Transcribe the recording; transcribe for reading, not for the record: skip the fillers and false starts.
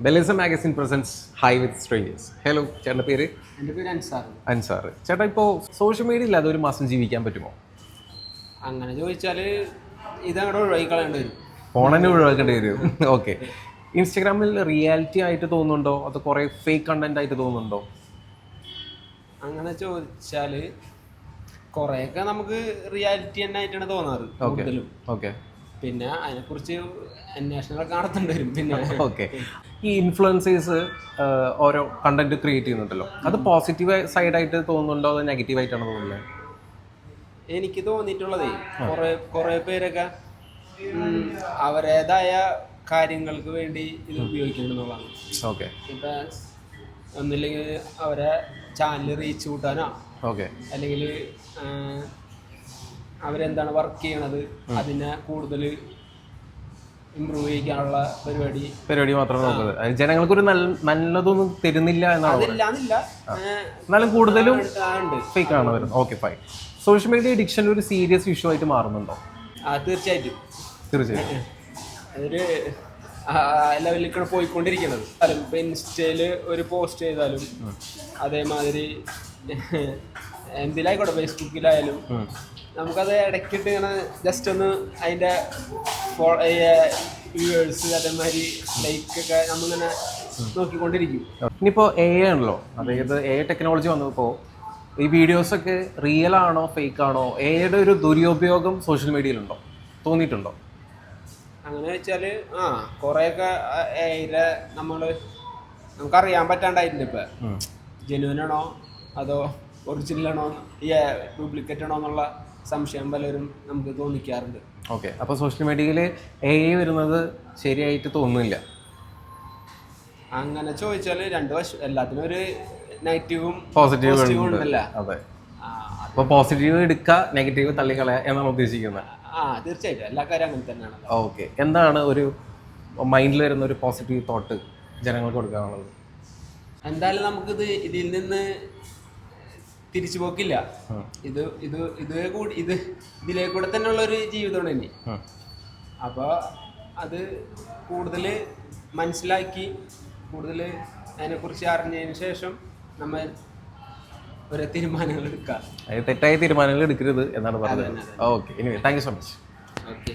ബെലിസം magazine presence high വിത്ത് strangers. Hello, ചേട്ടൻ്റെ പേര്? എൻ്റെ പേര് അൻസാർ. ചേട്ടാ, ഇപ്പോൾ സോഷ്യൽ മീഡിയ ഇല്ലാതെ ഒരു മാസം ജീവിക്കാൻ പറ്റുമോ? അങ്ങനെ ചോദിച്ചാൽ ഇതങ്ങോട്ട് ഒഴിവാക്കിക്കളയേണ്ടി വരും. ഫോണിനെ ഒഴിവാക്കേണ്ടി വരും. ഓക്കെ. ഇൻസ്റ്റഗ്രാമിൽ റിയാലിറ്റി ആയിട്ട് തോന്നുന്നുണ്ടോ അതോ കുറേ ഫേക്ക് കണ്ടന്റ് ആയിട്ട് തോന്നുന്നുണ്ടോ? അങ്ങനെ ചോദിച്ചാൽ കുറേയൊക്കെ നമുക്ക് റിയാലിറ്റി തന്നെ ആയിട്ടാണ് തോന്നാറ് കൂടുതലും. ഓക്കെ. പിന്നെ അതിനെക്കുറിച്ച് അന്വേഷണങ്ങളൊക്കെ നടത്തേണ്ടി വരും. പിന്നെ ഓക്കെ. ഈ ഇൻഫ്ലുവൻസേഴ്സ് ഓരോ കണ്ടന്റ് ക്രിയേറ്റ് ചെയ്യുന്നുണ്ടല്ലോ, അത് പോസിറ്റീവ് സൈഡായിട്ട് തോന്നുന്നുണ്ടോ അതോ നെഗറ്റീവ് ആയിട്ടാണ് തോന്നുന്നത്? എനിക്ക് തോന്നിയിട്ടുള്ളതേ കുറേ പേരൊക്കെ അവരുടേതായ കാര്യങ്ങൾക്ക് വേണ്ടി ഇത് ഉപയോഗിക്കുന്നുള്ളതാണ്. ഓക്കെ. ഇപ്പം ഒന്നില്ലെങ്കിൽ അവരെ ചാനൽ റീച്ച് കൂട്ടാനോ, ഓക്കെ, അല്ലെങ്കിൽ അവരെന്താണ് വർക്ക് ചെയ്യണത് അതിനെ കൂടുതൽ ഇമ്പ്രൂവ് ചെയ്യിക്കാനുള്ള പരിപാടി മാത്രമേ നോക്കുന്നത്. ജനങ്ങൾക്കൊരു നല്ലതൊന്നും തരുന്നില്ല എന്നാണ്. എന്നാലും കൂടുതലും ഫേക്ക് ആണ് വരുന്നത്. Okay, fine. Social media addiction ഒരു സീരിയസ് ഇഷ്യൂ ആയിട്ട് മാറുന്നുണ്ടോ? തീർച്ചയായിട്ടും. അതൊരു ലെവലിലേക്കാണ് പോയിക്കൊണ്ടിരിക്കുന്നത്. ഇപ്പം ഇൻസ്റ്റയിൽ ഒരു പോസ്റ്റ് ചെയ്താലും അതേമാതിരി എന്തിലായിക്കോട്ടെ, ഫേസ്ബുക്കിലായാലും നമുക്കത് ഇടയ്ക്കിട്ട് ഇങ്ങനെ ജസ്റ്റ് ഒന്ന് അതിൻ്റെ വ്യൂവേഴ്സ് അതേമാതിരി ലൈക്കൊക്കെ നമ്മളിങ്ങനെ നോക്കിക്കൊണ്ടിരിക്കും. ഇനിയിപ്പോൾ എ ആണല്ലോ, അതായത് എ ടെക്നോളജി വന്നപ്പോൾ ഈ വീഡിയോസൊക്കെ റിയൽ ആണോ ഫേക്ക് ആണോ, എയുടെ ഒരു ദുരുപയോഗം സോഷ്യൽ മീഡിയയിലുണ്ടോ, തോന്നിയിട്ടുണ്ടോ? അങ്ങനെ വെച്ചാൽ കുറേയൊക്കെ എയുടെ നമുക്കറിയാൻ പറ്റാണ്ടായിട്ടുണ്ട്. ഇപ്പം ജെന്യുവനാണോ അതോ ഒറിജിനലാണോ ഈ ഡ്യൂപ്ലിക്കേറ്റ് ആണോ എന്നുള്ള സംശയം പലരും നമുക്ക് തോന്നിക്കാറുണ്ട്. ഓക്കെ. അപ്പോൾ സോഷ്യൽ മീഡിയയിൽ എ വരുന്നത് ശരിയായിട്ട് തോന്നുന്നില്ല. അങ്ങനെ ചോദിച്ചാൽ രണ്ട് വശം, എല്ലാത്തിനും ഒരു നെഗറ്റീവും പോസിറ്റീവും ഉണ്ടല്ല. അതെ. അപ്പോൾ പോസിറ്റീവ് എടുക്കുക, നെഗറ്റീവ് തള്ളിക്കളയുക എന്നാണ് ഉദ്ദേശിക്കുന്നത്. തീർച്ചയായിട്ടും എല്ലാ കാര്യം അങ്ങനെ തന്നെയാണ്. ഓക്കെ. എന്താണ് ഒരു മൈൻഡിൽ വരുന്ന ഒരു പോസിറ്റീവ് തോട്ട് ജനങ്ങൾക്ക് കൊടുക്കാനുള്ളത്? എന്തായാലും നമുക്കിത് ഇതിൽ നിന്ന് തിരിച്ചു പോക്കില്ല. ഇതിലേ കൂടെ തന്നെയുള്ള ഒരു ജീവിതമാണ് ഇനി. അപ്പോൾ അത് കൂടുതൽ മനസ്സിലാക്കി കൂടുതൽ അതിനെക്കുറിച്ച് അറിഞ്ഞതിന് ശേഷം നമ്മൾ ഓരോ തീരുമാനങ്ങൾ എടുക്കുക. തെറ്റായ തീരുമാനങ്ങൾ എടുക്കരുത് എന്നാണ് പറഞ്ഞത്. Okay. Anyway, thank you so much. Okay.